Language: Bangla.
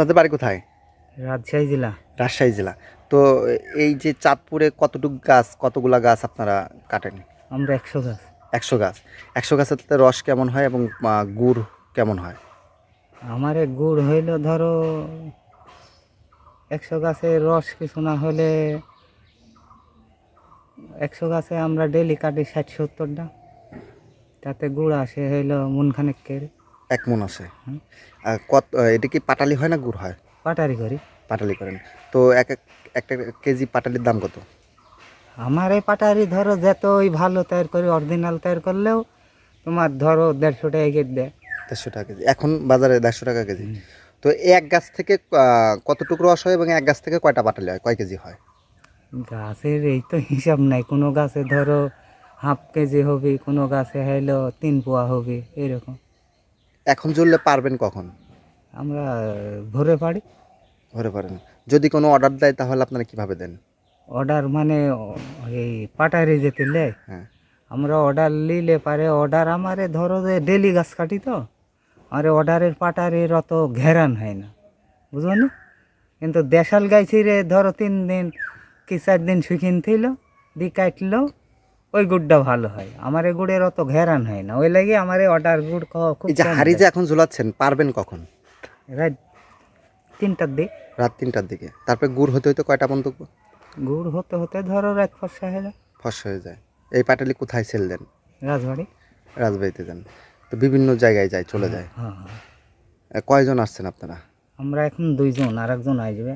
আপনাদের বাড়ি কোথায়? রাজশাহী জেলা। রাজশাহী জেলা। তো এই যে চাঁদপুরে কতগুলা গাছ আপনারা কাটেন? আমরা 100 গাছ। 100 গাছ। 100 গাছের রস কেমন হয় এবং গুড় কেমন হয়? আমারে গুড় হইল ধরো 100 গাছের রস কিছু না হলে 100 গাছে আমরা ডেলি কাটি 60-70টা, তাতে গুড় আসে হইল মনখানেকের। 1 মণ আসে। এটা কি পাটালি হয় না গুড় হয়? পাটারি করি। পাটালি করেন। তো একটা কেজি পাটালির দাম কত? আমার এই পাটারি ধরো যতই ভালো তৈরি করি, অরিজিনাল তৈরি করলেও তোমার ধরো 150 টাকা কেজি দেয়। 150 টাকা কেজি। এখন বাজারে 150 টাকা কেজি। তো এক গাছ থেকে কতটুকু রস হয় এবং এক গাছ থেকে কয়টা পাটালি হয়, কয় কেজি হয়? গাছের এই তো হিসাব নাই, কোনো গাছে ধরো হাফ কেজি হবে, কোনো গাছে হইলো 3 পোয়া হবে, এরকম। এখন জ্বললে পারবেন কখন? আমরা ভোরে পারি। ধরে পারেন। যদি কোনো অর্ডার দেয় তাহলে আপনারা কিভাবে দেন? অর্ডার মানে এই পাটারি যেতে নেয়, হ্যাঁ। আমরা অর্ডার নিলে পারে। অর্ডার আমারে ধরো যে ডেলি গাছ কাটি তো, আর অর্ডারের পাটারির অত ঘেরান হয় না, বুঝো না। কিন্তু দেশাল গাইছি রে ধরো 3 দিন কি 4 দিন শুকিন থইল দি কাটলো, ওই গুড়টা ভালো হয়। আমার এই গুড়ের অত ঘেরান হয় না, ওই লাগে আমার অর্ডার গুড় খুব এই যে কম হাঁড়ি যে দেয়। এখন ঝোলাচ্ছেন পারবেন কখন? রাত 3টার দিক। রাত 3টার দিকে। তারপরে গুড় হতে হতে কয়টা পর্যন্ত গুড় হতে হতে ধরো রাত 4 হয়ে যায়। ফস হয়ে যায়? এই পাটালি কোথায় সেল দেন? রাজবাড়ি। রাজবাড়িতে দেন। তো বিভিন্ন জায়গায় যায়, চলে হ্যাঁ যায়। হ্যাঁ হ্যাঁ। কয়জন আসছেন আপনারা? আমরা এখন 2 জন, আর একজন আসবে।